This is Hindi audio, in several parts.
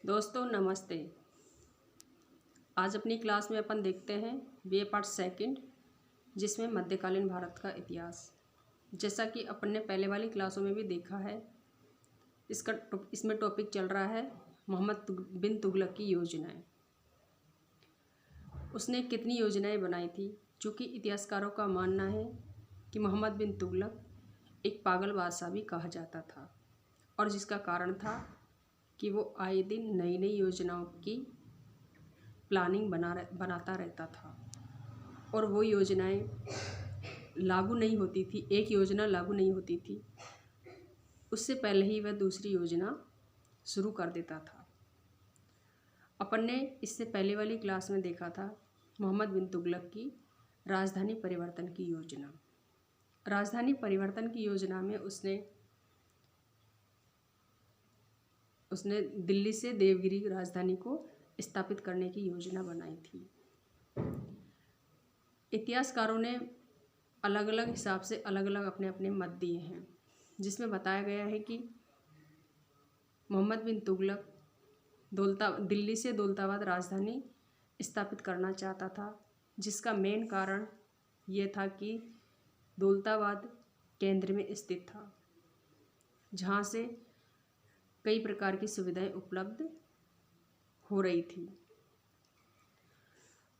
दोस्तों नमस्ते। आज अपनी क्लास में अपन देखते हैं बीए पार्ट सेकंड, जिसमें मध्यकालीन भारत का इतिहास। जैसा कि अपन ने पहले वाली क्लासों में भी देखा है, इसमें टॉपिक चल रहा है मोहम्मद बिन तुगलक की योजनाएं। उसने कितनी योजनाएं बनाई थी? चूँकि इतिहासकारों का मानना है कि मोहम्मद बिन तुगलक एक पागल बादशाह भी कहा जाता था, और जिसका कारण था कि वो आए दिन नई नई योजनाओं की प्लानिंग बनाता रहता था, और वो योजनाएं लागू नहीं होती थी। एक योजना लागू नहीं होती थी, उससे पहले ही वह दूसरी योजना शुरू कर देता था। अपन ने इससे पहले वाली क्लास में देखा था मोहम्मद बिन तुगलक की राजधानी परिवर्तन की योजना। राजधानी परिवर्तन की योजना में उसने दिल्ली से देवगिरी राजधानी को स्थापित करने की योजना बनाई थी। इतिहासकारों ने अलग अलग हिसाब से अलग अलग अपने अपने मत दिए हैं, जिसमें बताया गया है कि मोहम्मद बिन तुगलक दिल्ली से दौलताबाद राजधानी स्थापित करना चाहता था, जिसका मेन कारण ये था कि दौलताबाद केंद्र में स्थित था, जहाँ से कई प्रकार की सुविधाएं उपलब्ध हो रही थी।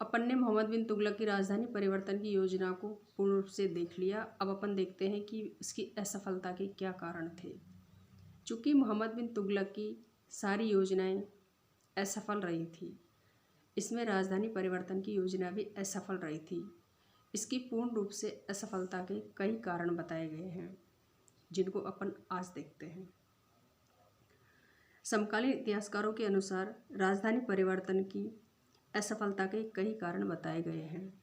अपन ने मोहम्मद बिन तुगलक की राजधानी परिवर्तन की योजना को पूर्ण रूप से देख लिया। अब अपन देखते हैं कि इसकी असफलता के क्या कारण थे। चूँकि मोहम्मद बिन तुगलक की सारी योजनाएं असफल रही थी, इसमें राजधानी परिवर्तन की योजना भी असफल रही थी। इसकी पूर्ण रूप से असफलता के कई कारण बताए गए हैं, जिनको अपन आज देखते हैं। समकालीन इतिहासकारों के अनुसार राजधानी परिवर्तन की असफलता के कई कारण बताए गए हैं,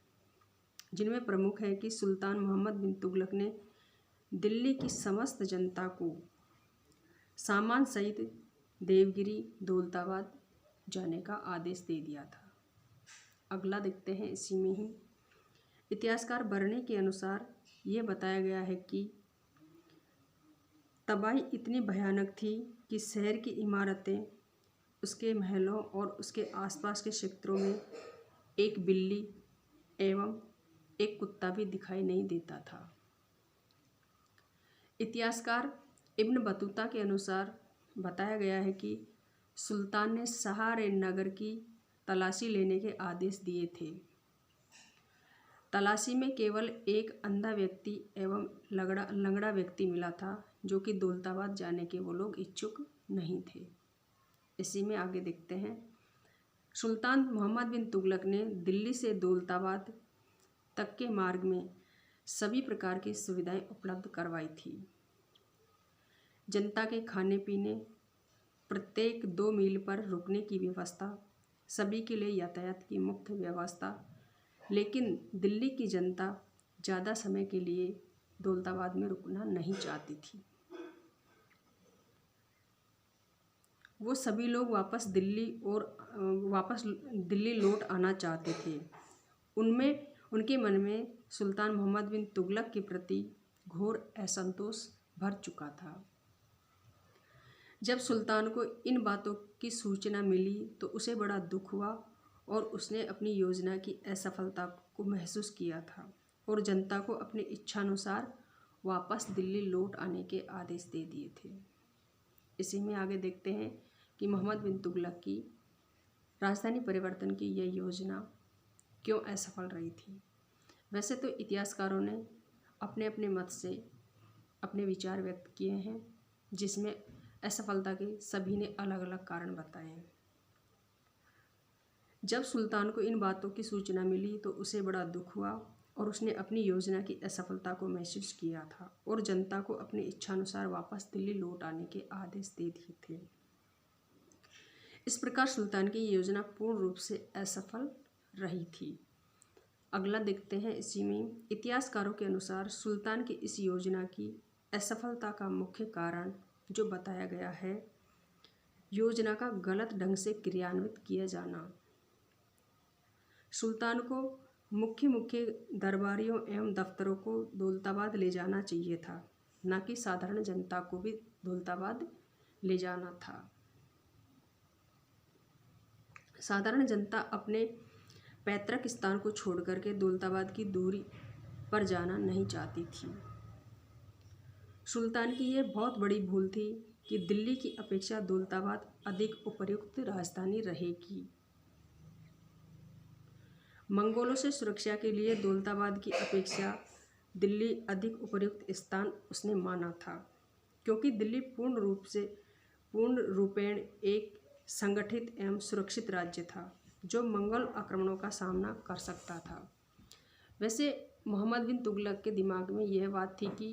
जिनमें प्रमुख है कि सुल्तान मोहम्मद बिन तुगलक ने दिल्ली की समस्त जनता को सामान सहित देवगिरी दौलताबाद जाने का आदेश दे दिया था। अगला देखते हैं इसी में ही। इतिहासकार बर्ने के अनुसार यह बताया गया है कि तबाही इतनी भयानक थी कि शहर की इमारतें, उसके महलों और उसके आसपास के क्षेत्रों में एक बिल्ली एवं एक कुत्ता भी दिखाई नहीं देता था। इतिहासकार इब्न बतूता के अनुसार बताया गया है कि सुल्तान ने सहारे नगर की तलाशी लेने के आदेश दिए थे। तलाशी में केवल एक अंधा व्यक्ति एवं लंगड़ा व्यक्ति मिला था, जो कि दौलताबाद जाने के वो लोग इच्छुक नहीं थे। इसी में आगे देखते हैं। सुल्तान मोहम्मद बिन तुगलक ने दिल्ली से दौलताबाद तक के मार्ग में सभी प्रकार की सुविधाएं उपलब्ध करवाई थी। जनता के खाने पीने, प्रत्येक 2 मील पर रुकने की व्यवस्था, सभी के लिए यातायात की मुफ्त व्यवस्था। लेकिन दिल्ली की जनता ज़्यादा समय के लिए दौलताबाद में रुकना नहीं चाहती थी। वो सभी लोग वापस दिल्ली लौट आना चाहते थे। उनके मन में सुल्तान मोहम्मद बिन तुगलक के प्रति घोर असंतोष भर चुका था। जब सुल्तान को इन बातों की सूचना मिली तो उसे बड़ा दुख हुआ, और उसने अपनी योजना की असफलता को महसूस किया था और जनता को अपनी इच्छानुसार वापस दिल्ली लौट आने के आदेश दे दिए थे। इसी में आगे देखते हैं कि मोहम्मद बिन तुगलक की राजधानी परिवर्तन की यह योजना क्यों असफल रही थी। वैसे तो इतिहासकारों ने अपने अपने मत से अपने विचार व्यक्त किए हैं, जिसमें असफलता के सभी ने अलग अलग कारण बताए हैं। जब सुल्तान को इन बातों की सूचना मिली तो उसे बड़ा दुख हुआ, और उसने अपनी योजना की असफलता को महसूस किया था और जनता को अपनी इच्छानुसार वापस दिल्ली लौट आने के आदेश दे दिए थे। इस प्रकार सुल्तान की योजना पूर्ण रूप से असफल रही थी। अगला देखते हैं इसी में। इतिहासकारों के अनुसार सुल्तान की इस योजना की असफलता का मुख्य कारण जो बताया गया है, योजना का गलत ढंग से क्रियान्वित किया जाना। सुल्तान को मुख्य दरबारियों एवं दफ्तरों को दौलताबाद ले जाना चाहिए था, न कि साधारण जनता को भी दौलताबाद ले जाना था। साधारण जनता अपने पैतृक स्थान को छोड़कर के दौलताबाद की दूरी पर जाना नहीं चाहती थी। सुल्तान की यह बहुत बड़ी भूल थी कि दिल्ली की अपेक्षा दौलताबाद अधिक उपयुक्त राजधानी रहेगी। मंगोलों से सुरक्षा के लिए दौलताबाद की अपेक्षा दिल्ली अधिक उपयुक्त स्थान उसने माना था, क्योंकि दिल्ली पूर्ण रूपेण एक संगठित एवं सुरक्षित राज्य था जो मंगोल आक्रमणों का सामना कर सकता था। वैसे मोहम्मद बिन तुगलक के दिमाग में यह बात थी कि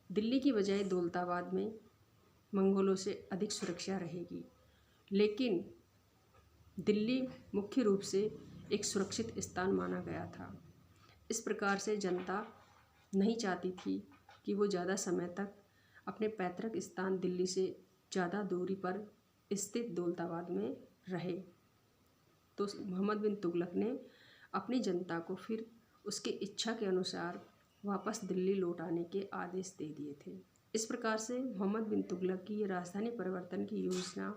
दिल्ली की बजाय दौलताबाद में मंगोलों से अधिक सुरक्षा रहेगी, लेकिन दिल्ली मुख्य रूप से एक सुरक्षित स्थान माना गया था। इस प्रकार से जनता नहीं चाहती थी कि वो ज़्यादा समय तक अपने पैतृक स्थान दिल्ली से ज़्यादा दूरी पर स्थित दौलताबाद में रहे। तो मोहम्मद बिन तुगलक ने अपनी जनता को फिर उसकी इच्छा के अनुसार वापस दिल्ली लौट आने के आदेश दे दिए थे। इस प्रकार से मोहम्मद बिन तुगलक की ये राजधानी परिवर्तन की योजना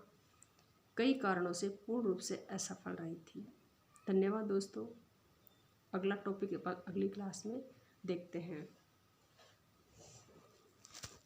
कई कारणों से पूर्ण रूप से असफल रही थी। धन्यवाद दोस्तों। अगला टॉपिक अगली क्लास में देखते हैं।